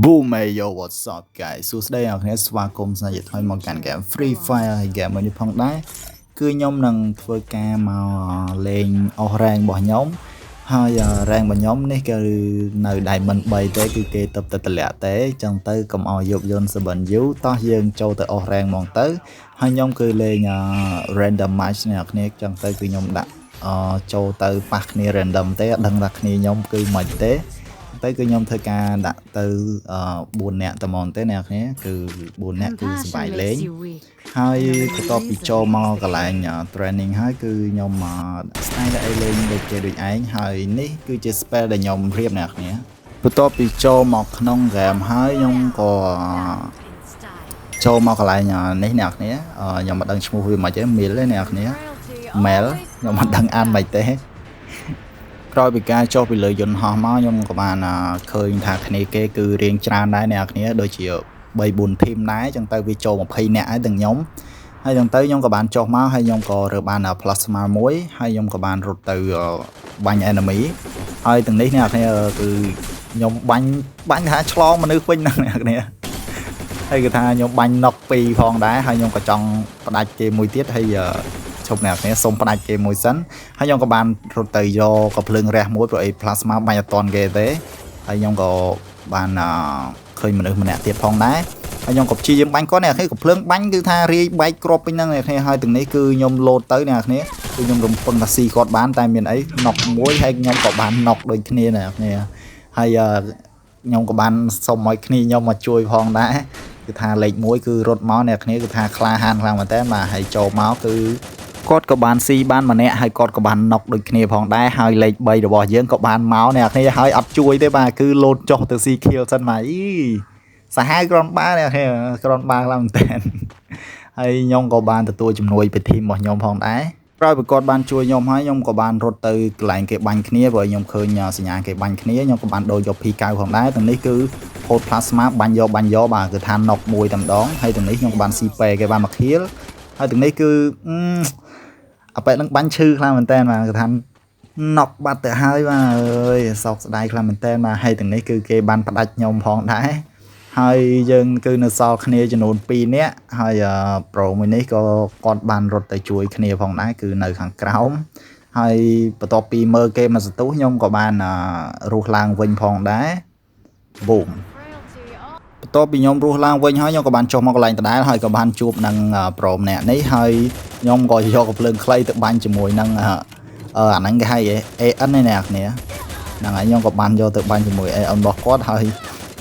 Boom hey yo what's up guys សួស្តីអ្នកគ្នាស្វាគមន៍សាជាថ្មីមកកាន់ game Free Fire ហើយ game មួយនេះផងដែរគឺខ្ញុំនឹងធ្វើការមកលេងអស់ rank របស់ខ្ញុំហើយ rank របស់ខ្ញុំនេះគឺនៅ Diamond 3 ទេគឺគេទៅតម្លាក់ទេអញ្ចឹងទៅកុំឲ្យយកយន្ត7U តោះយើងចូលទៅអស់ rank ហ្មងទៅហើយខ្ញុំគឺលេង random match អ្នកគ្នាអញ្ចឹងទៅគឺខ្ញុំដាក់ចូលទៅប៉ះគ្នា random ទេអត់ដឹងថាគ្នាខ្ញុំគឺមិនទេទៅគឺខ្ញុំធ្វើការដាក់ទៅ4នាក់តែហ្មងទេអ្នកគ្នាគឺ4នាក់គឺសប្បាយលេងហើយបន្ទាប់ពីចូលមកកន្លែង training ហើយគឺខ្ញុំស្ដាយតែលេងដូចគេដូចឯងហើយនេះគឺជា spell ដែលខ្ញុំរៀបអ្នកគ្នាបន្ទាប់ពីចូលមកក្នុង game ហើយខ្ញុំក៏ចូលមកកន្លែងនេះអ្នកគ្នាខ្ញុំមិនដឹងឈ្មោះវាមិនទេ Mel ទេអ្នកគ្នា Mel ខ្ញុំមិនដឹងអានមិនទេក្រោយពីការចុះពីលើយន្តហោះមកខ្ញុំក៏បានឃើញថាគ្នាគេគឺរៀងច្រើនដែរអ្នកគ្នាដូចជា 3-4 ធីមដែរអញ្ចឹងទៅវាចូល20នាក់ហើយទាំងខ្ញុំហើយអញ្ចឹងទៅខ្ញុំក៏បានចុះមកហើយខ្ញុំក៏រើបាន plasma មួយហើយខ្ញុំក៏បានរត់ទៅបាញ់ enemy ហើយទាំងនេះអ្នកគ្នាគឺខ្ញុំបាញ់ថាឆ្លងមនុស្សវិញហ្នឹងអ្នកគ្នាហើយគឺថាខ្ញុំបាញ់ knock 2ផងដែរហើយខ្ញុំក៏ចង់ផ្ដាច់គេមួយទៀតហើយជប់អ្នកគ្នាសុំផ្ដាច់គេមួយសិនហើយខ្ញុំក៏បានរត់ទៅយកកំភ្លើងរះមួយព្រោះអី plasma បាញ់អត់តន់គេទេហើយខ្ញុំក៏បានឃើញមនុស្សម្នាក់ទៀតផងដែរហើយខ្ញុំក៏ព្យាយាមបាញ់គាត់អ្នកគ្នាកំភ្លើងបាញ់គឺថារាយបែកគ្រាប់ពេញហ្នឹងអ្នកគ្នាហើយទាំងនេះគឺខ្ញុំលោតទៅអ្នកគ្នាគឺខ្ញុំរំពឹងថាស៊ីគាត់បានតែមានអី knock មួយហើយខ្ញុំក៏បាន knock ដូចគ្នាអ្នកគ្នាហើយខ្ញុំក៏បានសុំឲ្យគ្នាខ្ញុំមកជួយផងដែរគឺថាលេខ1គឺរត់មកអ្នកគ្នាគឺថាក្លាហានខ្លាំងមែនតើបាទហើយចូលមកគឺគាត់ក៏បានស៊ីបានម្នាក់ហើយគាត់ក៏បានណុកដូចគ្នាផងដែរហើយលេខ3របស់យើងក៏បានមកអ្នកគ្នាហើយអត់ជួយទេបាទគឺលោតចុះទៅស៊ី kill សិនមកអីសាហាវក្រនបាអ្នកគ្នាក្រនបាខ្លាំងមែនតើហើយខ្ញុំក៏បានទទួលជំនួយពីធីមរបស់ខ្ញុំផងដែរក្រោយពីគាត់បានជួយខ្ញុំហើយខ្ញុំក៏បានរត់ទៅកន្លែងគេបាញ់គ្នាព្រោះខ្ញុំឃើញសញ្ញាគេបាញ់គ្នាខ្ញុំក៏បានដូរយក P9 ផងដែរទាំងនេះគឺ Hot Plasma បាញ់យកបាទគឺថាណុកមួយតែម្ដងហើយទាំងនេះខ្ញុំក៏បានស៊ីពេគេបានមក kill ហើយទាំងនេះគឺអប៉ែនឹងបាញ់ឈឺខ្លាំងមែនតើបាទគឺថាណុកបាត់ទៅហើយបាទអើយសោកស្ដាយខ្លាំងមែនតើបាទហើយទាំងនេះគឺគេបានផ្ដាច់ខ្ញុំផងដែរហើយយើងគឺនៅសល់គ្នាចំនួន2នាក់ហើយប្រូមួយនេះក៏គាត់បានរត់ទៅជួយគ្នាផងដែរគឺនៅខាងក្រោមហើយបន្ទាប់ពីមើលគេមកសន្ទុះខ្ញុំក៏បានរស់ឡើងវិញផងដែរបូមបន្ទាប់ពីខ្ញុំរស់ឡើងវិញហើយខ្ញុំក៏បានចុះមកកន្លែងដដែលហើយក៏បានជួបនឹងប្រូម្នាក់នេះហើយខ្ញុំក៏យកកំភ្លើងខ្លីទៅបាញ់ជាមួយនឹងអាហ្នឹងគេហៅ AN នេះអ្នកគ្នាហ្នឹងហើយខ្ញុំក៏បានយកទៅបាញ់ជាមួយ AN របស់គាត់ហើយ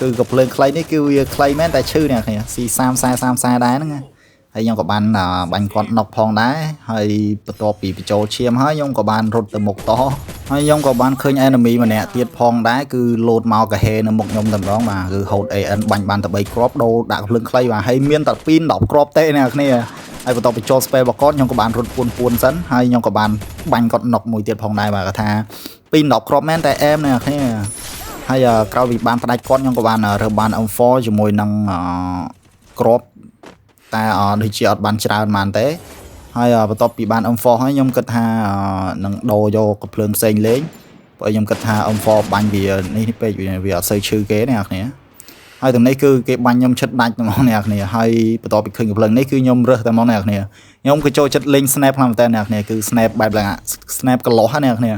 គឺកំភ្លើងខ្លីនេះគឺវាខ្លីមែនតែឈឺអ្នកគ្នាស៊ី30ដែរហ្នឹងហើយខ្ញុំក៏បានបាញ់គាត់ណុកផងដែរហើយបន្ទាប់ពីបញ្ចូលឈាមហើយខ្ញុំក៏បានរត់ទៅមុខតហើយខ្ញុំក៏បានឃើញ enemy ម្នាក់ទៀតផងដែរគឺលោតមកកាហេនៅមុខខ្ញុំតែម្ដងបាទគឺ hold AN បាញ់បានតែ3គ្រាប់ដូរដាក់កំភ្លើងខ្លីបាទហើយមានតែ2-10គ្រាប់ទេអ្នកគ្នាហើយបន្ទាប់ពីចូល spell របស់គាត់ខ្ញុំក៏បានរត់ពួនសិនហើយខ្ញុំក៏បានបាញ់គាត់ណុកមួយទៀតផងដែរបាទគាត់ថា2-10គ្រាប់មែនតែអែមអ្នកគ្នាហើយក្រោយពីបានផ្ដាច់គាត់ខ្ញុំក៏បានរើបាន M4 ជាមួយនឹងគ្រាប់តែដូចជាអត់បានច្រើនប៉ុន្មានទេហើយបន្ទាប់ពីបាន M4 ហើយខ្ញុំគិតថានឹងដូរយកកំភ្លើងផ្សេងលេងព្រោះខ្ញុំគិតថា M4 បាញ់វានេះពេកវាអត់សូវឈឺគេអ្នកគ្នាហើយទាំងនេះគឺគេបាញ់ខ្ញុំឈិតដាច់ហ្មងអ្នកគ្នាហើយបន្ទាប់ពីឃើញកំភ្លើងនេះគឺខ្ញុំរើសតែហ្មងអ្នកគ្នាខ្ញុំក៏ចូលចិត្តលេង snap ខ្លាំងមែនតើអ្នកគ្នាគឺ snap បែបឡើង snap កន្លោះហ្នឹងអ្នកគ្នា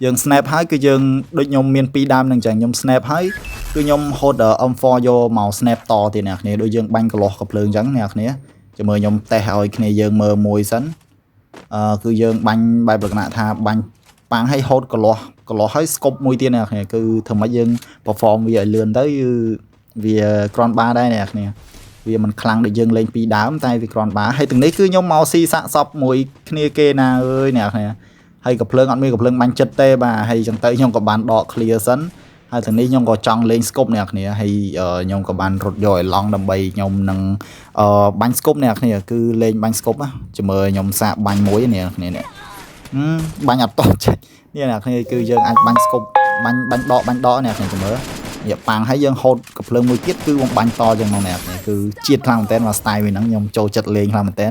យើង snap ហើយគឺយើងដូចខ្ញុំមាន2ដើមនឹងចឹងខ្ញុំ snap ហើយគឺខ្ញុំហូត M4 យកមក snap តទៀតអ្នកគ្នាដូចយើងបាញ់កន្លោះកំភ្លើងចឹងអ្នកគ្នាចាំមើលខ្ញុំតេស្តឲ្យគ្នាយើងមើលមួយសិនគឺយើងបាញ់បែបលក្ខណៈថាបាញ់ប៉ាំងឲ្យហូតកន្លោះឲ្យ scope មួយទៀតអ្នកគ្នាគឺធ្វើម៉េចយើង perform វាឲ្យលឿនទៅគឺវាក្រនបាដែរអ្នកគ្នាវាមិនខ្លាំងដូចយើងលេង2ដើមតែវាក្រនបាហើយទាំងនេះគឺខ្ញុំមកស៊ីសាក់សពមួយគ្នាគេណាអើយអ្នកគ្នាហើយកំភ្លើងអត់មានកំភ្លើងបាញ់ចិត្តទេបាទហើយចឹងទៅខ្ញុំក៏បានដក clear សិនហើយទាំងនេះខ្ញុំក៏ចង់លេង scope អ្នកគ្នាហើយខ្ញុំក៏បានរត់យកឲ្យឡង់ដើម្បីខ្ញុំនឹងបាញ់ scope អ្នកគ្នាគឺលេងបាញ់ scope ចាំមើលខ្ញុំសាកបាញ់មួយអ្នកគ្នានេះបាញ់អត់តចេញនេះអ្នកគ្នាគឺយើងអាចបាញ់ scope បាញ់ដកអ្នកគ្នាចាំមើលវាប៉ាំងហើយយើងហូតកំភ្លើងមួយទៀតគឺបំបាញ់តចឹងមកអ្នកនេះគឺជាតិខ្លាំងមែនតើមក style វាហ្នឹងខ្ញុំចូលចិត្តលេងខ្លាំងមែនតើ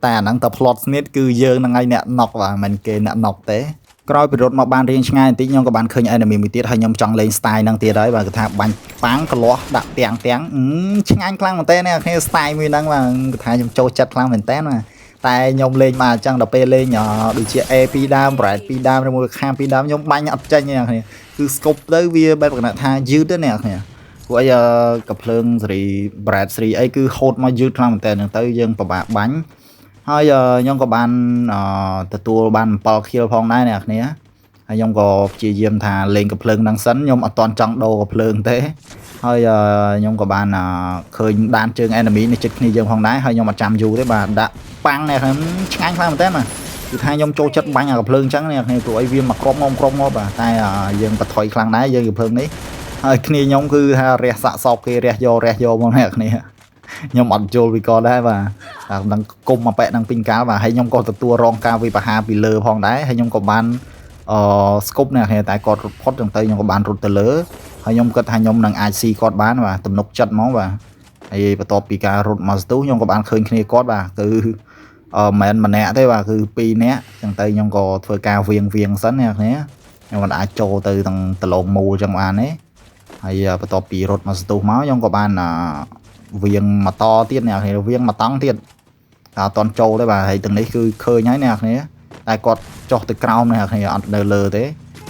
តែអាហ្នឹងតែ plot snit គឺយើងហ្នឹងឯងអ្នក knock បាទមិនគេអ្នក knock ទេ ក្រោយពីរត់មកបានរៀងឆ្ងាយបន្តិចខ្ញុំក៏បានឃើញ enemy មួយទៀតហើយខ្ញុំចង់លេង style ហ្នឹងទៀតហើយបាទគឺថាបាញ់ប៉ាំងកលាស់ដាក់ទាំងឆ្ងាញ់ខ្លាំងមែនតើអ្នកគ្នា style មួយហ្នឹងបាទគឺថាខ្ញុំចូលចិត្តខ្លាំងមែនតើបាទតែខ្ញុំលេងមកអញ្ចឹងដល់ពេលលេងដូចជា A 2ដើម Bright 2ដើមឬមួយខាម2ដើមខ្ញុំបាញ់អត់ចេញទេអ្នកគ្នាគឺ scope ទៅវាបែបគណៈថាយឺតទេអ្នកគ្នាព្រោះអីកំភ្លើងសេរី Bright សេរីអីគឺហូតមកយឺតខ្លាំងមែនតើហ្នឹងទៅយើងពិបាកបាញ់ហើយខ្ញុំក៏បានទទួលបាន7 kill ផងដែរអ្នកគ្នាហើយខ្ញុំក៏ព្យាយាមថាលេងកំភ្លើងហ្នឹងសិនខ្ញុំអត់តន់ចង់ដូរកំភ្លើងទេហើយខ្ញុំក៏បានឃើញដានជើង enemy នេះជិតគ្នាយើងផងដែរហើយខ្ញុំអត់ចាំយូរទេបាទដាក់ប៉ាំងនេះឆ្ងាញ់ខ្លាំងមែនតើបាទគឺថាខ្ញុំចូលចិត្តបាញ់កំភ្លើងអញ្ចឹងនេះគ្នាព្រោះអីវាមកគ្រាប់ងាប់បាទតែយើងបថុយខ្លាំងដែរយើងកំភ្លើងនេះហើយគ្នាខ្ញុំគឺថារះសាក់សោកគេរះយកមកអ្នកគ្នាខ្ញុំអត់យល់វាក៏ដែរបាទតែនឹងគុំមកប៉ែនឹងពីងកាលបាទហើយខ្ញុំក៏ទទួលរងការវិបហាពីលើផងដែរហើយខ្ញុំក៏បានscope នេះតែគាត់រត់ផុតចឹងទៅខ្ញុំក៏បានរត់ទៅលើហើយខ្ញុំគិតថាខ្ញុំនឹងអាចស៊ីគាត់បានបាទទំនុកចិត្តហ្មងបាទហើយបន្ទាប់ពីការរត់មកស្ទុះខ្ញុំក៏បានឃើញគ្នាគាត់បាទគឺមិនមែនម្នាក់ទេបាទគឺ2នាក់ចឹងទៅខ្ញុំក៏ធ្វើការវៀងសិនអ្នកគ្នាខ្ញុំមិនអាចចូលទៅទាំងដលងមូលចឹងបានទេហើយបន្ទាប់ពីរត់មកស្ទុះមកខ្ញុំក៏បានវៀងមកតទៀតអ្នកគ្នាវៀងមកតង់ទៀតតែអត់តន់ចូលទេបាទហើយទាំងនេះគឺឃើញហើយអ្នកគ្នាតែគាត់ចុះទៅក្រោមអ្នកគ្នាអត់នៅលើទេ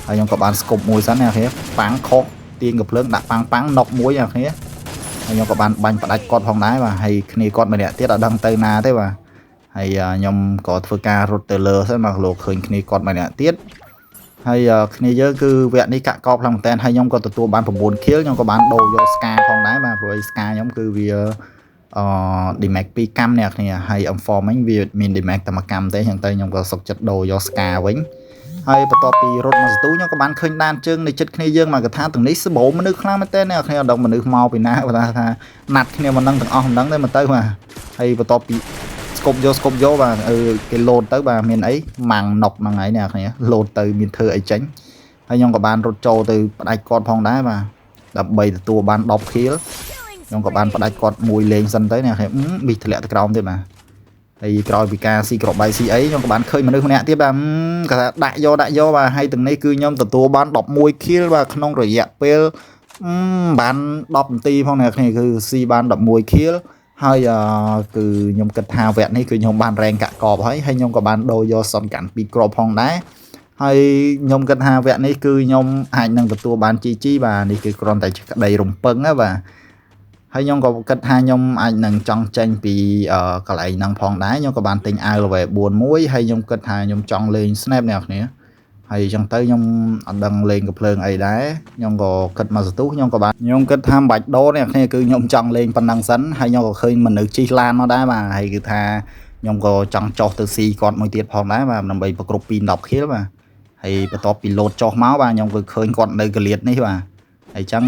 ហើយខ្ញុំក៏បានស្គប់មួយសិនអ្នកគ្នាប៉ាំងខុសទាញកំភ្លើងដាក់ប៉ាំងណុកមួយអ្នកគ្នាហើយខ្ញុំក៏បានបាញ់ផ្ដាច់គាត់ផងដែរបាទហើយគ្នាគាត់ម្នាក់ទៀតអត់ដឹងទៅណាទេបាទហើយខ្ញុំក៏ធ្វើការរត់ទៅលើសិនមកលោកឃើញគ្នាគាត់ម្នាក់ទៀតហើយគ្នាយើងគឺវគ្គនេះកាក់កបខ្លាំងមែនតើហើយខ្ញុំក៏ទទួលបាន9 kill ខ្ញុំក៏បានដូរយក ska ផងដែរបាទព្រោះ ska ខ្ញុំគឺវាdamage 2កម្មអ្នកគ្នាហើយ M4 មិញវាមាន damage តែ1កម្មទេអញ្ចឹងទៅខ្ញុំក៏សុខចិត្តដូរយក ska វិញហើយបន្ទាប់ពីរត់មកស្ទូខ្ញុំក៏បានឃើញដានជើងនៅចិត្តគ្នាយើងមកកថាទាំងនេះសបោមនុស្សខ្លាំងមែនតើអ្នកគ្នាអត់ដឹងមនុស្សមកពីណាគាត់ថាណាត់គ្នាមិនដឹងទាំងអស់មិនដឹងទេមកទៅបាទហើយបន្ទាប់ពីស្គប់យកបាទគេលោតទៅបាទមានអីម៉ាំងណុកហ្នឹងហើយអ្នកគ្នាលោតទៅមានធ្វើអីចេញហើយខ្ញុំក៏បានរត់ចូលទៅផ្ដាច់គាត់ផងដែរបាទដើម្បីទទួលបាន10 kill ខ្ញុំក៏បានផ្ដាច់គាត់មួយលេងសិនទៅអ្នកគ្នាប៊ីធ្លាក់ទៅក្រោមទៀតបាទហើយក្រោយពីការស៊ីក្របបាយស៊ីអីខ្ញុំក៏បានឃើញមនុស្សម្នាក់ទៀតបាទគាត់ថាដាក់យកបាទហើយទាំងនេះគឺខ្ញុំទទួលបាន11 kill បាទក្នុងរយៈពេលបាន10នាទីផងអ្នកគ្នាគឺស៊ីបាន11 kill ហើយគឺខ្ញុំគិតថាវគ្គនេះគឺខ្ញុំបានរ៉េងកាក់កបហើយខ្ញុំក៏បានដូរយកសុនកាន់2គ្រាប់ផងដែរហើយខ្ញុំគិតថាវគ្គនេះគឺខ្ញុំអាចនឹងទទួលបាន GG បាទនេះគឺគ្រាន់តែក្តីរំពឹងណាបាទហើយខ្ញុំក៏គិតថាខ្ញុំអាចនឹងចង់ចេញពីកន្លែងហ្នឹងផងដែរខ្ញុំក៏បានទិញអាវ level 4 មួយហើយខ្ញុំគិតថាខ្ញុំចង់លេង snap អ្នកគ្នាហើយអញ្ចឹងទៅខ្ញុំអត់ដឹងលេងកំភ្លើងអីដែរខ្ញុំក៏គិតមកសន្ទុះខ្ញុំក៏បានខ្ញុំគិតថាមិនបាច់ដូរអ្នកគ្នាគឺខ្ញុំចង់លេងប៉ុណ្ណឹងសិនហើយខ្ញុំក៏ឃើញមនុស្សជិះឡានមកដែរបាទហើយគឺថាខ្ញុំក៏ចង់ចុះទៅស៊ីគាត់មួយទៀតផងដែរបាទដើម្បីប្រគ្រប់ពី10 kill បាទហើយបន្ទាប់ពីលោតចុះមកបាទខ្ញុំក៏ឃើញគាត់នៅកលៀតនេះបាទហើយអញ្ចឹង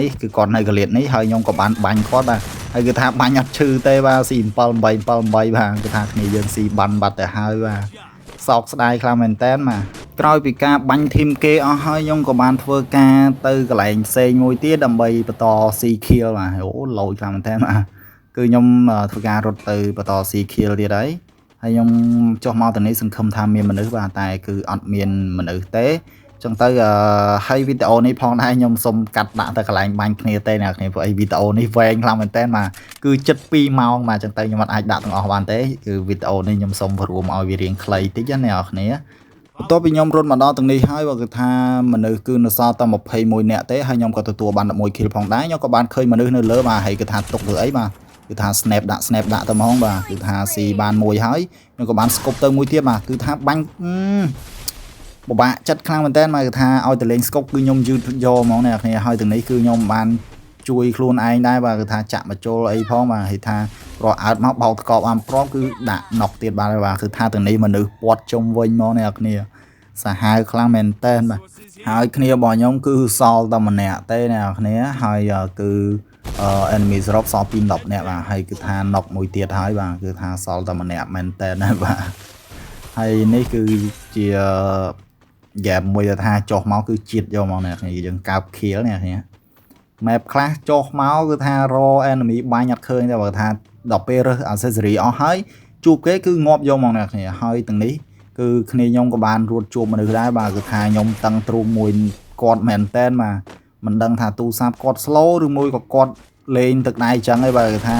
នេះគឺគាត់នៅកលៀតនេះហើយខ្ញុំក៏បានបាញ់គាត់បាទហើយគឺថាបាញ់អត់ឈឺទេបាទស៊ី7 8 7 8បាទគឺថាគ្នាយើងស៊ីបាត់ទៅហើយបាទសោកស្ដាយខ្លាំងមែនតើបាទក្រោយពីការបាញ់ធីមគេអស់ហើយខ្ញុំក៏បានធ្វើការទៅកន្លែងផ្សេងមួយទៀតដើម្បីបន្ត kill បាទអូឡូយខ្លាំងមែនតើបាទគឺខ្ញុំធ្វើការរត់ទៅបន្ត kill ទៀតហើយខ្ញុំចុះមកទៅនេះសង្ឃឹមថាមានមនុស្សបាទតែគឺអត់មានមនុស្សទេចឹងទៅហើយវីដេអូនេះផងដែរខ្ញុំសុំកាត់ដាក់ទៅកន្លែងបាញ់គ្នាទេអ្នកគ្នាព្រោះអីវីដេអូនេះវែងខ្លាំងមែនតើបាទគឺជិត2ម៉ោងបាទចឹងទៅខ្ញុំអត់អាចដាក់ទាំងអស់បានទេគឺវីដេអូនេះខ្ញុំសុំរួមឲ្យវារៀងខ្លីតិចណាអ្នកគ្នាបន្ទាប់ពីខ្ញុំរត់មកដល់ទាំងនេះហើយបើគឺថាមនុស្សគឺនៅសល់តែ21នាក់ទេហើយខ្ញុំក៏ទទួលបាន11 kill ផងដែរខ្ញុំក៏បានឃើញមនុស្សនៅលើបាទហើយគឺថាទុកធ្វើអីបាទគឺថា snap ដាក់ទៅហ្មងបាទគឺថាស៊ីបានមួយហើយខ្ញុំក៏បានស្គប់ទៅមួយទៀតបាទគឺថាបាញ់ពិបាកចិត្តខ្លាំងមែនតើមកគឺថាឲ្យទៅលេងស្កុកគឺខ្ញុំយឺតយកហ្មងអ្នកគ្នាហើយទាំងនេះគឺខ្ញុំបានជួយខ្លួនឯងដែរបាទគឺថាចាក់បញ្ចូលអីផងបាទហើយថាប្រអើតមកបោកថ្កបអាមព្រមគឺដាក់ណុកទៀតបាទគឺថាទាំងនេះមនុស្សពាត់ជុំវិញមកអ្នកគ្នាសាហាវខ្លាំងមែនតើបាទហើយគ្នារបស់ខ្ញុំគឺសល់តែម្នាក់ទេអ្នកគ្នាហើយគឺ enemy សរុបសល់ពី10នាក់បាទហើយគឺថាណុកមួយទៀតហើយបាទគឺថាសល់តែម្នាក់មែនតើណាបាទហើយនេះគឺជាហ្គេមមួយថាចុះមកគឺជាតិយកមកអ្នកគ្នាយើងកើបខៀលអ្នកគ្នា map ខ្លះចុះមកគឺថារ enemy បាញ់អត់ឃើញទេបើថាដល់ពេលរើស accessory អស់ហើយជួបគេគឺងាប់យកមកអ្នកគ្នាហើយទាំងនេះ គឺគ្នាខ្ញុំក៏បានរួតជួបមនុស្សដែរបាទគឺថាខ្ញុំតឹងទ្រូងមួយគាត់មែនតែនបាទមិនដឹងថាទូរស័ព្ទគាត់ slow ឬមួយក៏គាត់លេងទឹកដៃអញ្ចឹងឯងបាទគឺថា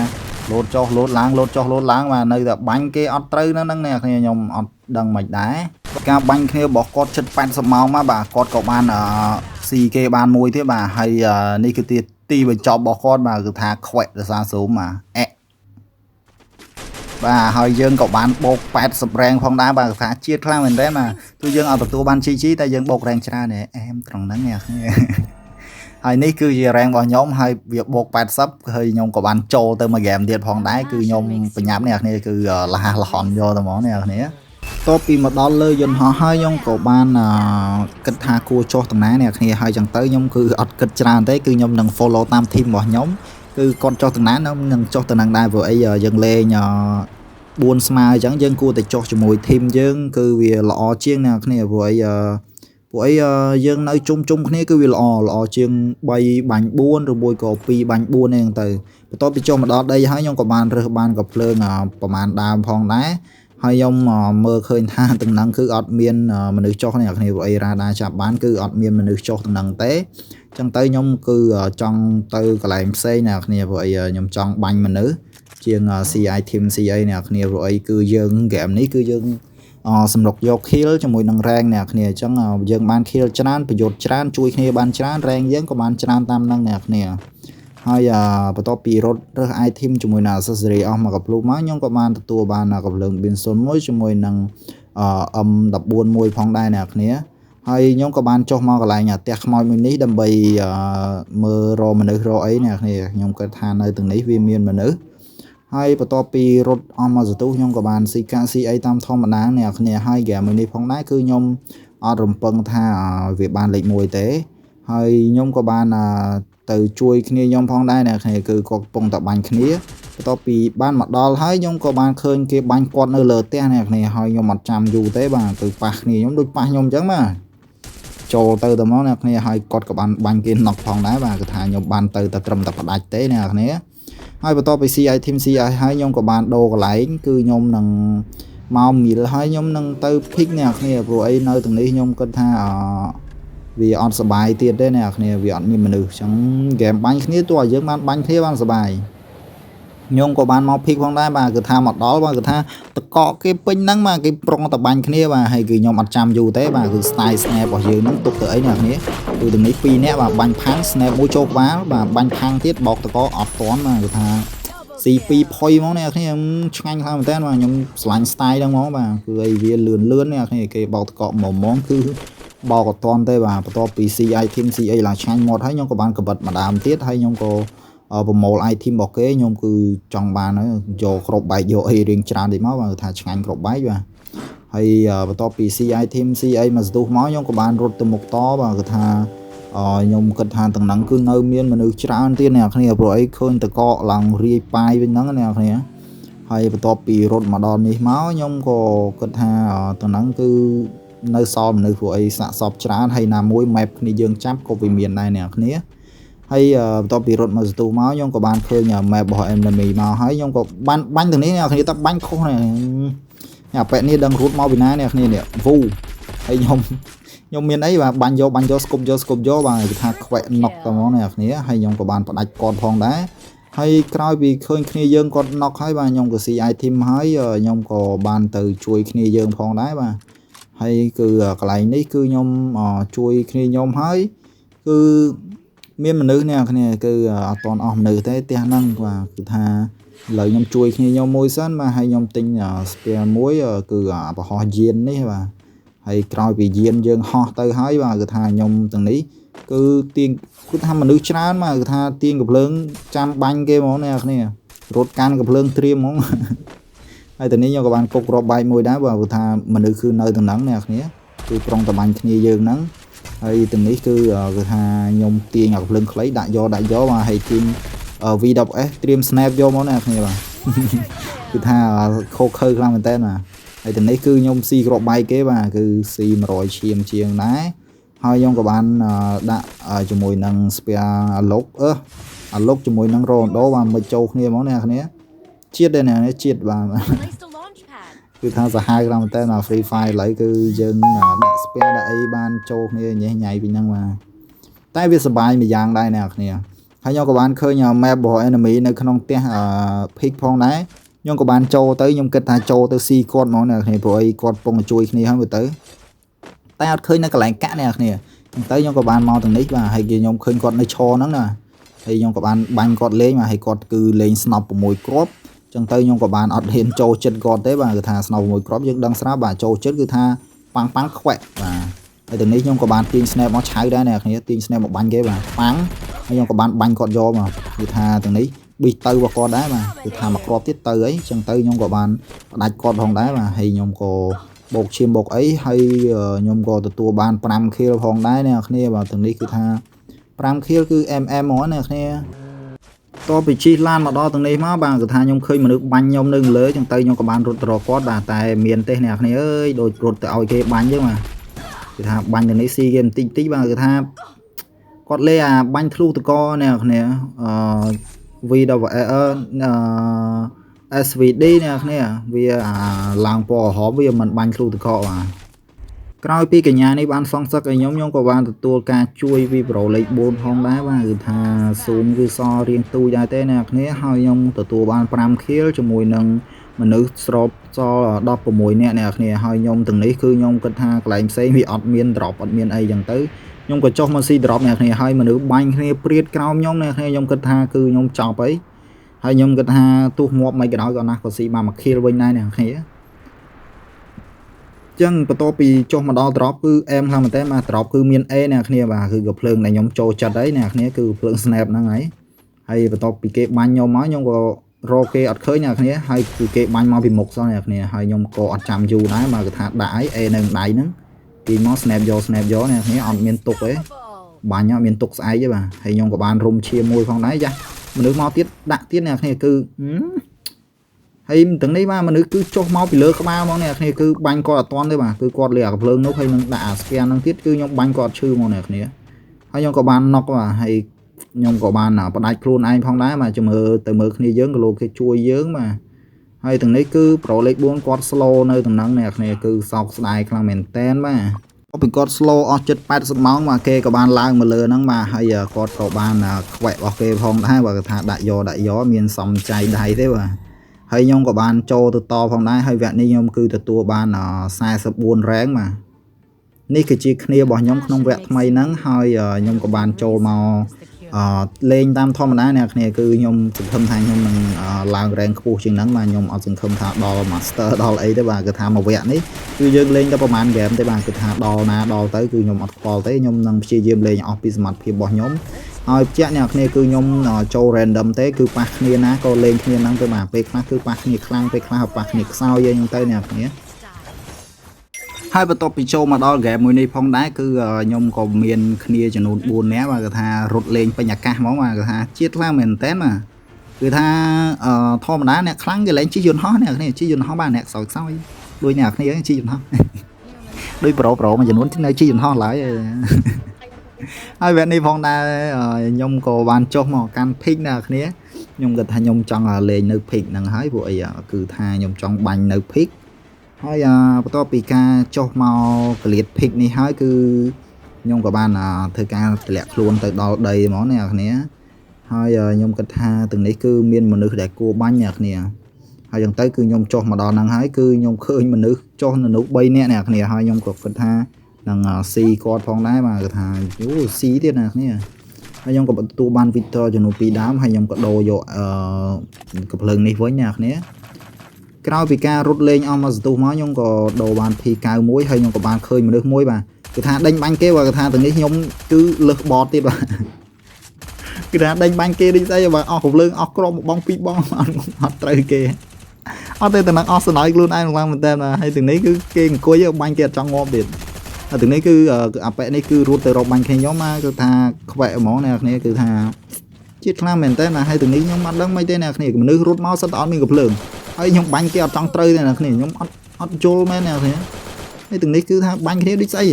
លោតចុះលោតឡើងលោតចុះលោតឡើងបាទនៅតែបាញ់គេអត់ត្រូវហ្នឹងអ្នកគ្នាខ្ញុំអត់ដឹងមិនដែរការបាញ់គ្នារបស់គាត់ជិត80ម៉ោងមកបាទគាត់ក៏បានស៊ីគេបានមួយទៀតបាទហើយនេះគឺទីបញ្ចប់របស់គាត់បាទគឺថាខ្វែករសាស៊ូមបាទបាទហើយយើងក៏បានបូក80រ៉េងផងដែរបាទថាជាតិខ្លាំងមែនទេបាទគឺយើងអត់ទទួលបាន GG តែយើងបូករ៉េងច្រើនទេអែមត្រង់ហ្នឹងអ្នកគ្នាហើយនេះគឺជារ៉េងរបស់ខ្ញុំហើយវាបូក80ហើយខ្ញុំក៏បានចូលទៅមួយហ្គេមទៀតផងដែរគឺខ្ញុំបញ្ញាប់អ្នកគ្នាគឺលះលហន់យកទៅហ្មងអ្នកគ្នាតបពីមកដល់លើយន្តហោះហើយខ្ញុំក៏បានគិតថាគួរចុះតំណាអ្នកគ្នាហើយចឹងទៅខ្ញុំគឺអត់គិតច្រើនទេគឺខ្ញុំនឹង follow តាម team របស់ខ្ញុំគឺគាត់ចុះតំណានឹងចុះតំណាដែរព្រោះអីយើងលេង4ស្មើអញ្ចឹងយើងគួរតែចុះជាមួយ team យើងគឺវាល្អជាងអ្នកគ្នាព្រោះអីយើងនៅជុំគ្នាគឺវាល្អជាង3បាញ់4ឬមួយក៏2បាញ់4ហ្នឹងទៅបន្ទាប់ពីចុះមកដល់ដីហើយខ្ញុំក៏បានរើសបានក៏ភ្លើងប្រហែលដើមផងដែរហើយខ្ញុំមើលឃើញថាទាំងហ្នឹងគឺអត់មានមនុស្សចុះអ្នកគ្នាព្រោះអីរ៉ាដាចាប់បានគឺអត់មានមនុស្សចុះទាំងហ្នឹងទេអញ្ចឹងទៅខ្ញុំគឺចង់ទៅកន្លែងផ្សេងអ្នកគ្នាព្រោះអីខ្ញុំចង់បាញ់មនុស្សជាង CI team CI អ្នកគ្នាព្រោះអីគឺយើងហ្គេមនេះគឺយើងសម្រុកយក kill ជាមួយនឹង rank អ្នកគ្នាអញ្ចឹងយើងបាន kill ច្រើនប្រយុទ្ធច្រើនជួយគ្នាបានច្រើន rank យើងក៏បានច្រើនតាមនឹងអ្នកគ្នាហើយបន្ទាប់ពីរត់រើស item ជាមួយនឹង accessory អស់មកកាភ្លុះមកខ្ញុំក៏បានទទួលបានកាភ្លើង Benson មួយជាមួយនឹង M14 មួយផងដែរអ្នកគ្នាហើយខ្ញុំក៏បានចុះមកកន្លែងផ្ទះខ្មោចមួយនេះដើម្បីមើលរកមនុស្សរកអីអ្នកគ្នាខ្ញុំគិតថានៅទាំងនេះវាមានមនុស្សហើយបន្ទាប់ពីរត់អស់មកសន្ទុះខ្ញុំក៏បានស៊ីកាស៊ីអីតាមធម្មតាអ្នកគ្នាហើយហ្គេមមួយនេះផងដែរគឺខ្ញុំអត់រំពឹងថាវាបានលេខ1ទេហើយខ្ញុំក៏បានទៅជួយគ្នាខ្ញុំផងដែរអ្នកគ្នាគឺគាត់កំពុងតែបាញ់គ្នាបន្ទាប់ពីបានមកដល់ហើយខ្ញុំក៏បានឃើញគេបាញ់គាត់នៅលើផ្ទះអ្នកគ្នាហើយខ្ញុំអត់ចាំយូរទេបាទគឺប៉ះគ្នាខ្ញុំដូចប៉ះខ្ញុំអញ្ចឹងបាទចូលទៅតែមកអ្នកគ្នាហើយគាត់ក៏បានបាញ់គេណុកផងដែរបាទគឺថាខ្ញុំបានទៅតែត្រឹមតែផ្ដាច់ទេអ្នកគ្នាហើយបន្ទាប់ពី CI team CI ហើយខ្ញុំក៏បានដូរកន្លែងគឺខ្ញុំនឹងមកមីលហើយខ្ញុំនឹងទៅ pick អ្នកគ្នាព្រោះអីនៅទាំងនេះខ្ញុំគិតថាវាអត់សុបាយទៀតទេអ្នកគ្នាវាអត់មានមនុស្សអញ្ចឹងហ្គេមបាញ់គ្នាទោះឲ្យយើងបានបាញ់គ្នាបានសុបាយខ្ញុំក៏បានមក pick ផងដែរបាទគឺថាមកដល់បាទគឺថាតកកគេពេញហ្នឹងបាទគេប្រុងតែបាញ់គ្នាបាទហើយគឺខ្ញុំអត់ចាំយូរទេបាទគឺ style snap របស់យើងហ្នឹងទុកទៅអីអ្នកគ្នាគឺទាំងនេះ2នាក់បាទបាញ់ផាំង snap មួយចូលក្បាលបាទបាញ់ផាំងទៀតបោកតកអត់តន់បាទគឺថា C2 ផុយហ្មងអ្នកគ្នាឆ្ងាញ់ខ្លាំងមែនតើបាទខ្ញុំឆ្លាញ់ style ហ្នឹងហ្មងបាទគឺអីវាលឿនអ្នកគ្នាគេបោកតកហ្មងគឺបោកអត់តន់ទេបាទបន្ទាប់ពី CI team CA ឡើងឆ្ងាញ់មកហើយខ្ញុំក៏បានកបិតម្ដងទៀតហើយខ្ញុំក៏ប្រមូល item របស់គេខ្ញុំគឺចង់បានយកគ្រប់បែកយកអីរៀងច្រើនតិចមកបាទថាឆ្ងាញ់គ្រប់បែកបាទហើយបន្ទាប់ពី CI team CA មកស្ទុះមកខ្ញុំក៏បានរត់ទៅមុខតបាទគឺថាខ្ញុំគិតថាទាំងហ្នឹងគឺនៅមានមនុស្សច្រើនទៀតអ្នកគ្នាព្រោះអីឃើញតកកឡើងរាយប៉ាយវិញហ្នឹងអ្នកគ្នាហើយបន្ទាប់ពីរត់មកដល់នេះមកខ្ញុំក៏គិតថាទាំងហ្នឹងគឺនៅសល់មនុស្សព្រោះអីសាកសពច្រើនហើយណាមួយ map គ្នាយើងចាប់ក៏វាមានដែរអ្នកគ្នាហើយបន្ទាប់ពីរត់មកស្ទុះមកខ្ញុំក៏បានឃើញ map របស់ enemy មកហើយខ្ញុំក៏បានបាញ់ទាំងនេះអ្នកគ្នាតែបាញ់ខុសនេះអាប៉ែនេះដឹងរត់មកពីណាអ្នកគ្នានេះវូហើយខ្ញុំមានអីបាទបាញ់យកស្គប់យកបាទគេថាខ្វែកណុកតែហ្មងអ្នកគ្នាហើយខ្ញុំក៏បានផ្ដាច់គាត់ផងដែរហើយក្រោយពីឃើញគ្នាយើងគាត់ណុកហើយបាទខ្ញុំក៏ CI team ហើយខ្ញុំក៏បានទៅជួយគ្នាយើងផងដែរបាទហើយគឺកន្លែងនេះគឺខ្ញុំជួយគ្នាខ្ញុំហើយគឺមានមនុស្សអ្នកគ្នាគឺអត់តន់អស់មនុស្សទេផ្ទះហ្នឹងបាទគឺថាឥឡូវខ្ញុំជួយគ្នាខ្ញុំមួយសិនបាទហើយខ្ញុំទិញ spare មួយគឺប្រហោះយាននេះបាទហើយក្រោយពីយានយើងហោះទៅហើយបាទគឺថាខ្ញុំទាំងនេះគឺទៀងគឺថាមនុស្សច្រើនបាទគឺថាទៀងកំភ្លើងចាំបាញ់គេហ្មងអ្នកគ្នារត់កាន់កំភ្លើងត្រៀមហ្មងហើយតនេះខ្ញុំក៏បានគប់គ្រាប់បែកមួយដែរបាទគឺថាមនុស្សគឺនៅទាំងហ្នឹងអ្នកគ្នាគឺប្រុងតែបាញ់គ្នាយើងហ្នឹងហើយទាំងនេះគឺថាខ្ញុំទាញកំភ្លើងខ្លីដាក់យកបាទហើយទាញ V10S ត្រៀម snap យកមកអ្នកគ្នាបាទគឺថាខូខើខ្លាំងមែនតើបាទហើយទាំងនេះគឺខ្ញុំស៊ីគ្រាប់បែកគេបាទគឺស៊ី100ឈាមជាងដែរហើយខ្ញុំក៏បានដាក់ជាមួយនឹង spare អាឡុកជាមួយនឹង Ronaldo បាទមិនចូលគ្នាហ្មងអ្នកគ្នាជាតិដែរអ្នកនេះជាតិបាទ គឺថាសាហាវខ្លាំងមែនតើណា Free Fire ឥឡូវគឺយើងដាក់ spare ដាក់អីបានចូលគ្នាញ៉េះញ៉ៃពីហ្នឹងបាទតែវាសប្បាយមួយយ៉ាងដែរអ្នកគ្នាហើយខ្ញុំក៏បានឃើញ map របស់ enemy នៅក្នុងផ្ទះpick ផងដែរខ្ញុំក៏បានចូលទៅខ្ញុំគិតថាចូលទៅស៊ីគាត់ហ្មងអ្នកគ្នាព្រោះអីគាត់ពងជួយគ្នាហើយមើលទៅតែអត់ឃើញនៅកន្លែងកាក់អ្នកគ្នាអញ្ចឹងទៅខ្ញុំក៏បានមកទាំងនេះបាទហើយខ្ញុំឃើញគាត់នៅឈរហ្នឹងណាហើយខ្ញុំក៏បានបាញ់គាត់លេងបាទហើយគាត់គឺលេងស្នប់6គ្រាប់ចឹងទៅខ្ញុំក៏បានអត់ហ៊ានចូលចិត្តគាត់ទេបាទគឺថាស្នប់6គ្រាប់យើងដឹងស្រាប់បាទចូលចិត្តគឺថាប៉ាំងខ្វែកបាទហើយទាំងនេះខ្ញុំក៏បានទាញ snap មកឆៅដែរអ្នកគ្នាទាញ snap មកបាញ់គេបាទប៉ាំងហើយខ្ញុំក៏បានបាញ់គាត់យកមកគឺថាទាំងនេះប៊ីសទៅរបស់គាត់ដែរបាទគឺថាមកគ្រាប់ទៀតទៅអីចឹងទៅខ្ញុំក៏បានផ្ដាច់គាត់ផងដែរបាទហើយខ្ញុំក៏បោកឈាមបោកអីហើយខ្ញុំក៏ទទួលបាន5 kill ផងដែរអ្នកគ្នាបាទទាំងនេះគឺថា5 kill គឺ MM ហ្មងអ្នកគ្នាតបពីជិះឡានមកដល់ទាំងនេះមកបាទគឺថាខ្ញុំឃើញមនុស្សបាញ់ខ្ញុំនៅលើចឹងទៅខ្ញុំក៏បានរត់ទៅរកគាត់បាទតែមានទេអ្នកគ្នាអើយដូចរត់ទៅឲ្យគេបាញ់ចឹងបាទគឺថាបាញ់ទាំងនេះស៊ីគេបន្តិចបាទគឺថាគាត់លេអាបាញ់ធ្លុះតកអ្នកគ្នាVWR SVD អ្នកគ្នាវាឡើងពណ៌ហមវាមិនបាញ់ធ្លុះតកបាទក្រោយពីកញ្ញានេះបានសងសឹកឲ្យខ្ញុំក៏បានទទួលការជួយ V Pro លេខ4ផងដែរបាទគឺថា Zoom គឺសរៀងទូចដែរទេអ្នកគ្នាហើយខ្ញុំទទួលបាន5 kill ជាមួយនឹងមនុស្សស្របសល់16នាក់អ្នកគ្នាហើយខ្ញុំទាំងនេះគឺខ្ញុំគិតថាកន្លែងផ្សេងវាអត់មាន drop អត់មានអីចឹងទៅខ្ញុំក៏ចុះមកស៊ី drop អ្នកគ្នាហើយមនុស្សបាញ់គ្នាព្រាតក្រោមខ្ញុំអ្នកគ្នាខ្ញុំគិតថាគឺខ្ញុំចប់ហើយខ្ញុំគិតថាទោះងាប់មិនក៏ដោយក៏ណាស់ក៏ស៊ីបាន1 kill វិញដែរអ្នកគ្នាចឹងបន្ទាប់ពីចុះមកដល់ drop គឺអែមខ្លាំងមែនតើបាទ drop គឺមាន A អ្នកគ្នាបាទគឺក៏ភ្លើងដែលខ្ញុំចូលចិត្តហើយអ្នកគ្នាគឺភ្លើង snap ហ្នឹងហើយបន្ទាប់ពីគេបាញ់ខ្ញុំមកខ្ញុំក៏រកគេអត់ឃើញអ្នកគ្នាហើយគឺគេបាញ់មកពីមុខសោះអ្នកគ្នាហើយខ្ញុំក៏អត់ចាំយូរដែរបាទគឺថាដាក់អី A នៅដៃហ្នឹងពីមក snap យកអ្នកគ្នាអត់មានទុកទេបាញ់អត់មានទុកស្អែកទេបាទហើយខ្ញុំក៏បានរុំឈាមមួយផងដែរចាមនុស្សមកទៀតដាក់ទៀតអ្នកគ្នាគឺហើយទាំងនេះបាទមនុស្សគឺចុះមកពីលើក្បាលហ្មងអ្នកគ្នាគឺបាញ់គាត់អត់ទាន់ទេបាទគឺគាត់លាអាភ្លើងនោះហើយនឹងដាក់អាស្គានហ្នឹងទៀតគឺខ្ញុំបាញ់គាត់ឈឺហ្មងអ្នកគ្នាហើយខ្ញុំក៏បានណុកបាទហើយខ្ញុំក៏បានផ្ដាច់ខ្លួនឯងផងដែរបាទចាំមើលទៅមើលគ្នាយើងក៏លោកគេជួយយើងបាទហើយទាំងនេះគឺ Pro លេខ4គាត់ slow នៅទាំងហ្នឹងអ្នកគ្នាគឺសោកស្ដាយខ្លាំងមែនតែនបាទពីគាត់ slow អស់ចិត្ត80ម៉ោងបាទគេក៏បានឡើងមកលើហ្នឹងបាទហើយគាត់ក៏បានខ្វែករបស់គេផងដែរបាទគាត់ថាដាក់យកមានសំចៃដៃទេបាទហើយខ្ញុំក៏បានចូលទៅតផងដែរហើយវគ្គនេះខ្ញុំគឺទទួលបាន44 rank បាទនេះគឺជាគ្នារបស់ខ្ញុំក្នុងវគ្គថ្មីហ្នឹងហើយខ្ញុំក៏បានចូលមកលេងតាមធម្មតាអ្នកគ្នាគឺខ្ញុំសង្ឃឹមថាខ្ញុំនឹងឡើង rank ខ្ពស់ជាងហ្នឹងបាទខ្ញុំអត់សង្ឃឹមថាដល់ master ដល់អីទេបាទគឺថាមួយវគ្គនេះគឺយើងលេងតែប្រហែល game ទេបាទគឺថាដល់ណាដល់ទៅគឺខ្ញុំអត់ខ្វល់ទេខ្ញុំនឹងព្យាយាមលេងអស់ពីសមត្ថភាពរបស់ខ្ញុំហើយបញ្ជាក់អ្នកគ្នាគឺខ្ញុំចូល random ទេគឺប៉ះគ្នាណាក៏លេងគ្នាហ្នឹងទៅបាទពេលខ្លះគឺប៉ះគ្នាខ្លាំងពេលខ្លះប៉ះគ្នាខ្សោយអីហ្នឹងទៅអ្នកគ្នាហើយបន្ទាប់ពីចូលមកដល់ game មួយនេះផងដែរគឺខ្ញុំក៏មានគ្នាចំនួន4នាក់បាទគឺថារត់លេងពេញអាកាសហ្មងបាទគឺថាជាតិខ្លាំងមែនតើបាទគឺថាធម្មតាអ្នកខ្លាំងគេលេងជិះយន្តហោះអ្នកគ្នាជិះយន្តហោះបាទអ្នកខ្សោយដូចអ្នកគ្នាជិះយន្តហោះដូចប្រូមួយចំនួននៅជិះយន្តហោះឡើយហើយវគ្គនេះផងដែរខ្ញុំក៏បានចុះមកកាន់ pick អ្នកគ្នាខ្ញុំគិតថាខ្ញុំចង់លេងនៅ pick ហ្នឹងហើយព្រោះអីគឺថាខ្ញុំចង់បាញ់នៅ pick ហើយបន្ទាប់ពីការចុះមកកលៀត pick នេះហើយគឺខ្ញុំក៏បានធ្វើការតម្លាក់ខ្លួនទៅដល់ដីហ្មងអ្នកគ្នាហើយខ្ញុំគិតថាទាំងនេះគឺមានមនុស្សដែលគួរបាញ់អ្នកគ្នាហើយចឹងទៅគឺខ្ញុំចុះមកដល់ហ្នឹងហើយគឺខ្ញុំឃើញមនុស្សចុះនៅនោះ3នាក់អ្នកគ្នាហើយខ្ញុំក៏គិតថានឹងស៊ីគាត់ផងដែរបាទគឺថាយូស៊ីទៀតអ្នកគ្នាហើយខ្ញុំក៏ទទួលបាន Victor ចំនួន2ដើមហើយខ្ញុំក៏ដូរយកកំភ្លើងនេះវិញអ្នកគ្នាក្រោយពីការរត់លេងអស់មកសន្ទុះមកខ្ញុំក៏ដូរបាន P91 ហើយខ្ញុំក៏បានឃើញមនុស្សមួយបាទគឺថាដេញបាញ់គេបាទគឺថាទាំងនេះខ្ញុំគឺលើសបតទៀតបាទគឺថាដេញបាញ់គេដូចស្អីបាទអស់កំភ្លើងអស់គ្រាប់1បង2បងអត់ត្រូវគេអត់ទេតំណឹងអស់ស្នើខ្លួនឯងឡើងមែនតើហើយទាំងនេះគឺគេអង្គុយបាញ់គេអត់ចង់ងាប់ទៀតហើយទាំងនេះគឺអាប៉ែនេះគឺរត់ទៅរកបាញ់គ្នាខ្ញុំគឺថាខ្វែកហ្មងអ្នកគ្នាគឺថាជាតិខ្លាំងមែនតើហើយទាំងនេះខ្ញុំអត់ដឹងមិនទេអ្នកគ្នាមនុស្សរត់មកសិតតែអត់មានកំភ្លើងហើយខ្ញុំបាញ់គេអត់ចង់ត្រូវទេអ្នកគ្នាខ្ញុំអត់យល់មែនអ្នកគ្នាហើយទាំងនេះគឺថាបាញ់គ្នាដូចស្អី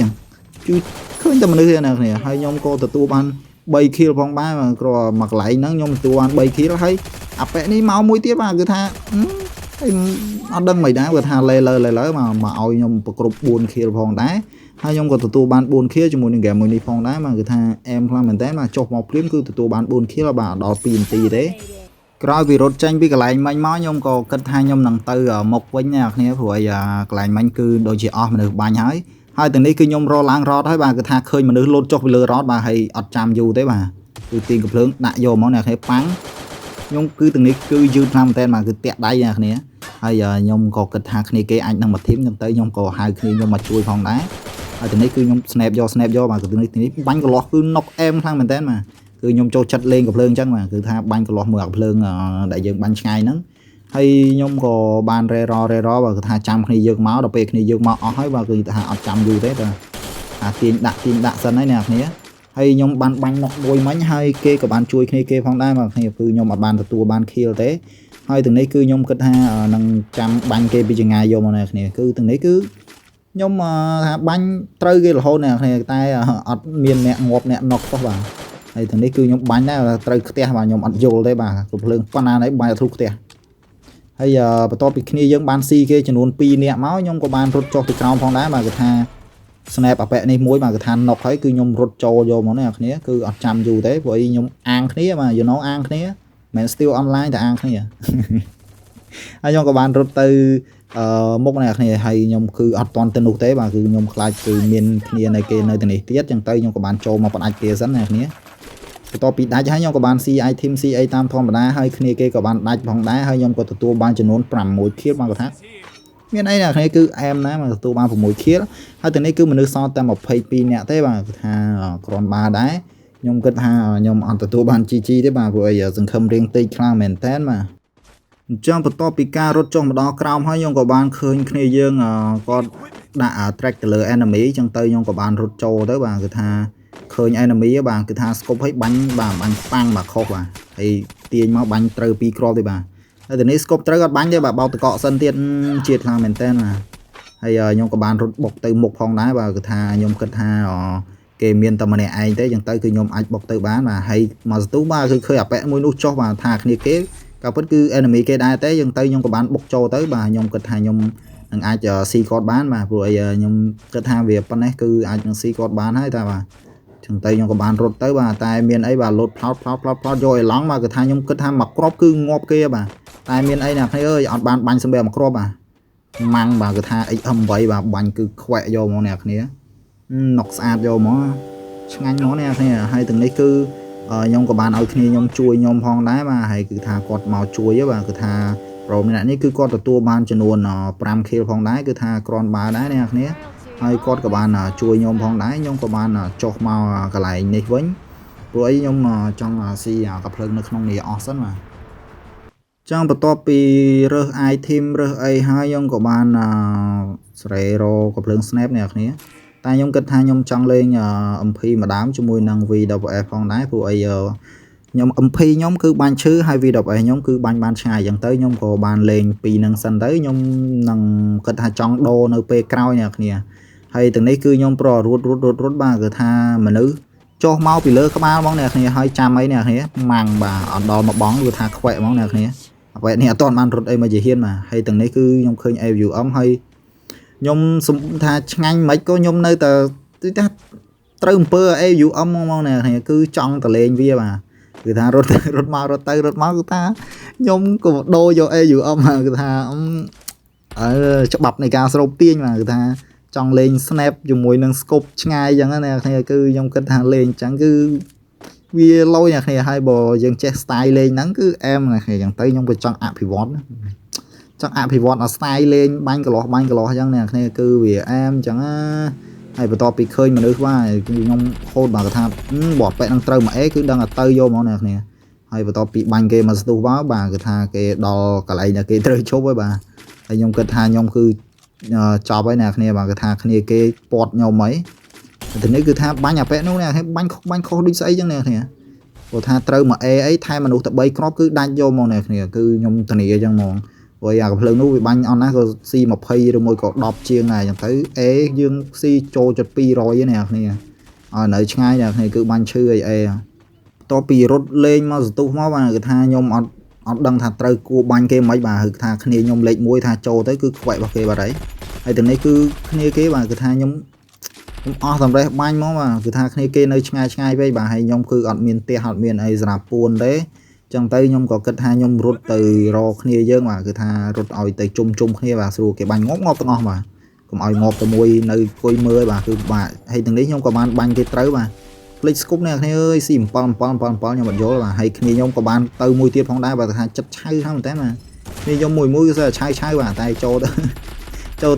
គឺឃើញតែមនុស្សទេអ្នកគ្នាហើយខ្ញុំក៏ទទួលបាន3 kill ផងដែរគ្រាន់មកកន្លែងហ្នឹងខ្ញុំទទួលបាន3 kill ហើយអាប៉ែនេះមកមួយទៀតបាទគឺថា អត់ដឹងមិនដែរគាត់ថាលេលើមកឲ្យខ្ញុំប្រគ្រប់4 kill ផងដែរហើយខ្ញុំក៏ទទួលបាន4 kill ជាមួយនឹង game មួយនេះផងដែរបាទគឺថាអែមខ្លាំងមែនតើបាទចុះមកព្រាមគឺទទួលបាន4 kill បាទដល់2 នាទីទេក្រោយពីរត់ចេញពីកន្លែងមិញមកខ្ញុំក៏គិតថាខ្ញុំនឹងទៅមុខវិញអ្នកគ្នាព្រោះឲ្យកន្លែងមិញគឺដូចជាអស់មនុស្សបាញ់ហើយទាំងនេះគឺខ្ញុំរឡើងរត់ហើយបាទគឺថាឃើញមនុស្សលោតចុះពីលើរត់បាទហើយអត់ចាំយូរទេបាទគឺទាញកំភ្លើងដាក់យកមកអ្នកគ្នាប៉ាំងខ្ញុំគឺទាំងនេះគឺយឺតខ្លាំងមែនតើបាទគឺតាក់ដៃអ្នកគ្នាហើយខ្ញុំក៏គិតថាគ្នាគេអាចនឹងមកធីមខ្ញុំទៅខ្ញុំក៏ហៅគ្នាខ្ញុំមកជួយផងដែរហើយទាំងនេះគឺខ្ញុំ snap យកបាទគឺទាំងនេះបាញ់កន្លោះគឺណុកអែមខ្លាំងមែនតើបាទគឺខ្ញុំចូលចិត្តលេងកំភ្លើងអញ្ចឹងបាទគឺថាបាញ់កន្លោះមើលកំភ្លើងដែលយើងបាញ់ឆ្ងាយហ្នឹងហើយខ្ញុំក៏បានរេរបាទគឺថាចាំគ្នាយើងមកដល់ពេលគ្នាយើងមកអស់ហើយបាទគឺថាអត់ចាំយូរទេបាទអាទាញដាក់សិនហើយអ្នកគ្នាហើយខ្ញុំបានបាញ់ណុកមួយមិញហើយគេក៏បានជួយគ្នាគេផងដែរបាទគ្នាគឺខ្ញុំអត់បានទទួលបាន kill ទេហើយទាំងនេះគឺខ្ញុំគិតថានឹងចាំបាញ់គេពីចង្ងាយយកមកអ្នកគ្នាគឺទាំងនេះគឺខ្ញុំថាបាញ់ត្រូវគេរហូតអ្នកគ្នាតែអត់មានអ្នកងាប់អ្នកណុកផងបាទហើយទាំងនេះគឺខ្ញុំបាញ់ដែរត្រូវផ្ទះបាទខ្ញុំអត់យល់ទេបាទកំភ្លើងប៉ុណ្ណានេះបាញ់ឲ្យធ្លុះផ្ទះហើយបន្ទាប់ពីគ្នាយើងបានស៊ីគេចំនួន2នាក់មកខ្ញុំក៏បានរត់ចុះពីក្រោមផងដែរបាទគឺថា snap អាប៉ែនេះមួយបាទគឺថាណុកហើយគឺខ្ញុំរត់ចូលយកមកនេះអ្នកគ្នាគឺអត់ចាំយូរទេព្រោះអីខ្ញុំអាងគ្នាបាទ you know អាងគ្នាមិន still online តែអាងគ្នាហើយខ្ញុំក៏បានរត់ទៅមុខអ្នកគ្នាហើយខ្ញុំគឺអត់តន់ទៅនោះទេបាទគឺខ្ញុំខ្លាចគឺមានគ្នានៅគេនៅទីនេះទៀតចឹងទៅខ្ញុំក៏បានចូលមកផ្ដាច់គេសិនអ្នកគ្នាបន្ទាប់ពីដាច់ហើយខ្ញុំក៏បាន CI team CA តាមធម្មតាហើយគ្នាគេក៏បានដាច់ផងដែរហើយខ្ញុំក៏ទទួលបានចំនួន6 kill បានគាត់ថាមានអីអ្នកគ្នាគឺអែមណាស់មកទទួលបាន6 kill ហើយទីនេះគឺមនុស្សសល់តែ22នាក់ទេបាទគឺថាគ្រាន់បើដែរខ្ញុំគិតថាខ្ញុំអត់ទទួលបាន GG ទេបាទព្រោះអីសង្ឃឹមរៀងតិចខ្លាំងមែនតើបាទអញ្ចឹងបន្ទាប់ពីការរត់ចុះមកដល់ក្រោមហើយខ្ញុំក៏បានឃើញគ្នាយើងគាត់ដាក់ track ទៅលើ enemy អញ្ចឹងទៅខ្ញុំក៏បានរត់ចូលទៅបាទគឺថាឃើញ enemy បាទគឺថា scope ឲ្យបាញ់បាទបាញ់ប៉ាំងបាទខុសបាទហើយទាញមកបាញ់ត្រូវ2គ្រាប់ទេបាទហើយទីនេះ scope ត្រូវអត់បាញ់ទេបាទបោកតកកសិនទៀតជាតិខ្លាំងមែនតើបាទហើយខ្ញុំក៏បានរត់បុកទៅមុខផងដែរបាទគឺថាខ្ញុំគិតថាគេមានតែម្នាក់ឯងទេអញ្ចឹងទៅគឺខ្ញុំអាចបុកទៅបានបាទហើយមកសន្ទុះបាទគឺឃើញអាប៉ែមួយនោះចុះបាទថាគ្នាគេក៏ពិតគឺ enemy គេដែរទេអញ្ចឹងទៅខ្ញុំក៏បានបុកចូលទៅបាទខ្ញុំគិតថាខ្ញុំនឹងអាចស៊ីគាត់បានបាទព្រោះអីខ្ញុំគិតថាវាប៉ុណ្ណេះគឺអាចនឹងស៊ីគាត់បានហើយតែបាទចឹងទៅខ្ញុំក៏បានរត់ទៅបាទតែមានអីបាទលោតផ្លោតយកឲ្យឡង់បាទគឺថាខ្ញុំគិតថាមកគ្រាប់គឺងាប់គេបាទតែមានអីណាគ្នាអើយអត់បានបាញ់សម្រាប់មកគ្រាប់បាទម៉ាំងបាទគឺថា XM8 បាទបាញ់គឺខ្វែកយកមកអ្នកគ្នាណុកស្អាតយកមកឆ្ងាញ់មកអ្នកគ្នាហើយទាំងនេះគឺខ្ញុំក៏បានឲ្យគ្នាខ្ញុំជួយខ្ញុំផងដែរបាទហើយគឺថាគាត់មកជួយបាទគឺថាប្រូម្នាក់នេះគឺគាត់ទទួលបានចំនួន5 kill ផងដែរគឺថាគ្រាន់បើដែរអ្នកគ្នាហើយគាត់ក៏បានជួយខ្ញុំផងដែរខ្ញុំក៏បានចុះមកកន្លែងនេះវិញព្រោះអីខ្ញុំចង់ស៊ីកាភ្លើងនៅក្នុងនេះអស់សិនបាទចឹងបន្ទាប់ពីរើស item រើសអីហើយខ្ញុំក៏បានស្រែរកាភ្លើង snap អ្នកគ្នាតែខ្ញុំគិតថាខ្ញុំចង់លេង MP ម្ដងជាមួយនឹង VWF ផងដែរព្រោះអីខ្ញុំ MP ខ្ញុំគឺបាញ់ឈឺហើយ VWF ខ្ញុំគឺបាញ់បានឆ្ងាយអញ្ចឹងទៅខ្ញុំក៏បានលេងពីរនឹងសិនទៅខ្ញុំនឹងគិតថាចង់ដូរនៅពេលក្រោយអ្នកគ្នាហើយទាំងនេះគឺខ្ញុំប្ររត់បាទគឺថាមនុស្សចុះមកពីលើក្បាលហ្មងអ្នកគ្នាហើយចាំអីអ្នកគ្នាម៉ាំងបាទអត់ដល់មកបងគឺថាខ្វែកហ្មងអ្នកគ្នាអ្វីនេះអត់ទាន់បានរត់អីមកជាហ៊ានបាទហើយទាំងនេះគឺខ្ញុំឃើញ AWM ហើយខ្ញុំសំថាឆ្ងាញ់មិនក៏ខ្ញុំនៅតែថាត្រូវអំពើ AWM ហ្មងអ្នកគ្នាគឺចង់តលេងវាបាទគឺថារត់មកគឺថាខ្ញុំក៏ដូរយក AWM គឺថាច្បាប់នៃការស្រូបទាញបាទគឺថាចង់លេង snap ជាមួយនឹង scope ឆ្ងាយអញ្ចឹងណាគ្នាគឺខ្ញុំគិតថាលេងអញ្ចឹងគឺវាលយណាគ្នាហើយបើយើងចេះ style លេងហ្នឹងគឺអែមណាគ្នាអញ្ចឹងទៅខ្ញុំក៏ចង់អភិវឌ្ឍឲ្យ style លេងបាញ់កន្លោះអញ្ចឹងណាគ្នាគឺវាអែមអញ្ចឹងណាហើយបន្ទាប់ពីឃើញមនុស្សបាទគឺខ្ញុំហូតបាទថាបត់ប៉ែនឹងត្រូវមកអេគឺដឹងតែទៅយកហ្មងណាគ្នាហើយបន្ទាប់ពីបាញ់គេមកស្ទុះមកបាទគឺថាគេដល់កន្លែងដែលគេត្រូវឈប់ហើយបាទហើយខ្ញុំគិតថាខ្ញុំគឺចប់ហើយអ្នកគ្នាបាទគឺថាគ្នាគេពាត់ខ្ញុំហីទីនេះគឺថាបាញ់អាប៉ែនោះអ្នកគ្នាបាញ់ខុសដូចស្អីចឹងអ្នកគ្នាព្រោះថាត្រូវមកអេអីថែមនុស្សតែ3គ្រាប់គឺដាច់យកមកអ្នកគ្នាគឺខ្ញុំធានាចឹងហ្មងព្រោះអាកំភ្លើងនោះវាបាញ់អត់ណាក៏ស៊ី20ឬមួយក៏10ជាងដែរចឹងទៅអេយើងស៊ីចូលចិត្ត200ឯអ្នកគ្នាឲ្យនៅឆ្ងាយអ្នកគ្នាគឺបាញ់ឈឺអីអេបន្ទាប់ពីរត់លេងមកសន្ទុះមកបាទគឺថាខ្ញុំអត់ អត់ដឹងថាត្រូវគួរបាញ់គេមិនបាទគឺថាគ្នាខ្ញុំលេខ1ថាចូលទៅគឺខ្វាក់របស់គេបាត់ហើយហើយទាំងនេះគឺគ្នាគេបាទគឺថាខ្ញុំអស់សម្រេះបាញ់មកបាទគឺថាគ្នាគេនៅឆ្ងាយពេកបាទហើយខ្ញុំគឺអត់មានផ្ទះអត់មានអីសម្រាប់ពួនទេចឹងទៅខ្ញុំក៏គិតថាខ្ញុំរត់ទៅរកគ្នាយើងបាទគឺថារត់ឲ្យទៅជុំគ្នាបាទស្រួលគេបាញ់ងប់ទាំងអស់បាទកុំឲ្យងប់តែមួយនៅអង្គុយមើលបាទគឺបាទហើយទាំងនេះខ្ញុំក៏បានបាញ់គេត្រូវបាទភ្លេចស្គប់អ្នកគ្នាអើយស៊ី7ខ្ញុំអត់យល់បាទហើយគ្នាខ្ញុំក៏បានទៅមួយទៀតផងដែរបាទថាចិត្តឆៅហ្នឹងមែនតើបាទគ្នាខ្ញុំមួយគឺស្អីឆៅបាទតែចូល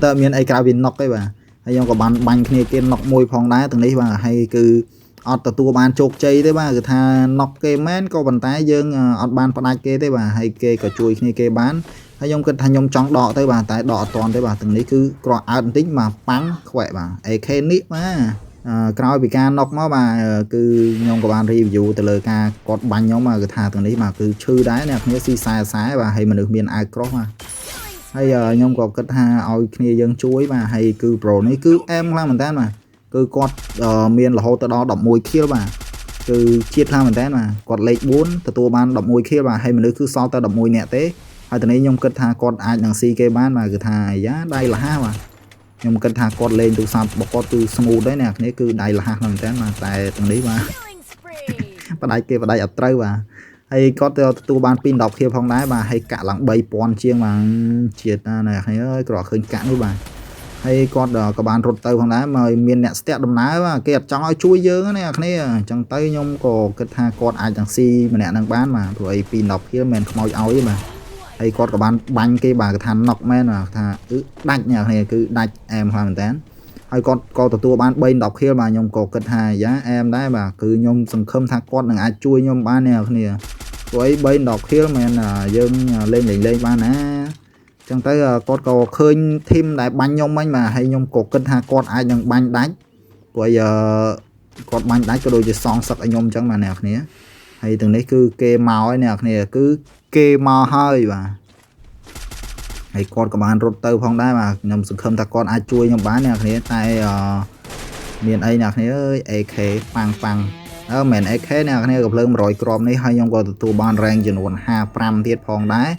ទៅមានអីក្រៅពីណុកទេបាទហើយខ្ញុំក៏បានបាញ់គ្នាគេណុកមួយផងដែរទាំងនេះបាទហើយគឺអត់ទទួលបានជោគជ័យទេបាទគឺថាណុកគេមែនក៏ប៉ុន្តែយើងអត់បានផ្ដាច់គេទេបាទហើយគេក៏ជួយគ្នាគេបានហើយខ្ញុំគិតថាខ្ញុំចង់ដកទៅបាទតែដកអត់ទាន់ទេបាទទាំងនេះគឺគ្រាន់អើតបន្តិចមកប៉ាំងខ្វែកបាទ AK នេះបាទក្រោយពីការណុកមកបាទគឺខ្ញុំក៏បាន review ទៅលើការគាត់បាញ់ខ្ញុំបាទគឺថាទាំងនេះបាទគឺឈឺដែរអ្នកគ្នាស៊ីខ្សែបាទហើយមនុស្សមានអាវក្រោះបាទហើយខ្ញុំក៏គិតថាឲ្យគ្នាយើងជួយបាទហើយគឺ Pro នេះគឺអែមខ្លាំងមែនតើបាទគឺគាត់មានរហូតទៅដល់11 kill បាទគឺជាតិខ្លាំងមែនតើបាទគាត់លេខ4ទទួលបាន11 kill បាទហើយមនុស្សគឺសល់តែ11នាក់ទេហើយតនេះខ្ញុំគិតថាគាត់អាចនឹងស៊ីគេបានបាទគឺថាអាយ៉ាដៃលះបាទខ្ញុំគិតថាគាត់លេងទូរស័ព្ទរបស់គាត់គឺ smooth ដែរអ្នកគ្នាគឺដៃលះមែនតើបាទតែទាំងនេះបាទបដិគេបដិអត់ត្រូវបាទហើយគាត់ទៅទទួលបាន2 10 kill ផងដែរបាទហើយកាក់ឡើង3000ជាងបាទជាតិណាអ្នកគ្នាអើយគ្រាន់ឃើញកាក់នោះបាទហើយគាត់ក៏បានរត់ទៅផងដែរមកមានអ្នកស្ទាក់ដំណើរបាទគេអត់ចង់ឲ្យជួយយើងណាអ្នកគ្នាអញ្ចឹងទៅខ្ញុំក៏គិតថាគាត់អាចនឹងស៊ីម្នាក់នឹងបានបាទព្រោះអី2 10 kill មិនខ្មោចឲ្យទេបាទហើយគាត់ក៏បានបាញ់គេបាទគេថា knock មែនបាទថាដាច់អ្នកគ្នាគឺដាច់អែមខ្លាំងមែនតើហើយគាត់ក៏ទទួលបាន3 10 kill បាទខ្ញុំក៏គិតថាយ៉ាអែមដែរបាទគឺខ្ញុំសង្ឃឹមថាគាត់នឹងអាចជួយខ្ញុំបានអ្នកគ្នាព្រោះអី3 10 kill មែនយើងលេងបានណាចឹងទៅគាត់ក៏ឃើញធីមដែលបាញ់ខ្ញុំមិញបាទហើយខ្ញុំក៏គិតថាគាត់អាចនឹងបាញ់ដាច់ព្រោះគាត់បាញ់ដាច់ក៏ដូចជាសងសឹកឲ្យខ្ញុំចឹងបាទអ្នកគ្នាហើយទាំងនេះគឺគេមកហើយអ្នកគ្នាគឺគេមកហើយបាទហើយគាត់ក៏បានរត់ទៅផងដែរបាទខ្ញុំសង្ឃឹមថាគាត់អាចជួយខ្ញុំបានអ្នកគ្នាតែមានអីអ្នកគ្នាអើយ AK ប៉ាំងមែន AK អ្នកគ្នាក៏ភ្លើង100គ្រាប់នេះហើយខ្ញុំក៏ទទួលបាន rank ចំនួន55ទៀតផងដែរ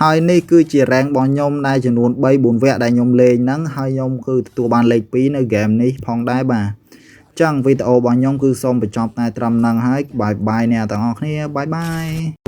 ហើយនេះគឺជា rank របស់ខ្ញុំដែលចំនួន3 4វគ្គដែលខ្ញុំលេងហ្នឹងហើយខ្ញុំគឺទទួលបានលេខ2នៅ game នេះផងដែរបាទចឹងវីដេអូរបស់ខ្ញុំគឺសូមបញ្ចប់តែត្រឹមហ្នឹងហើយបាយអ្នកទាំងអស់គ្នាបាយ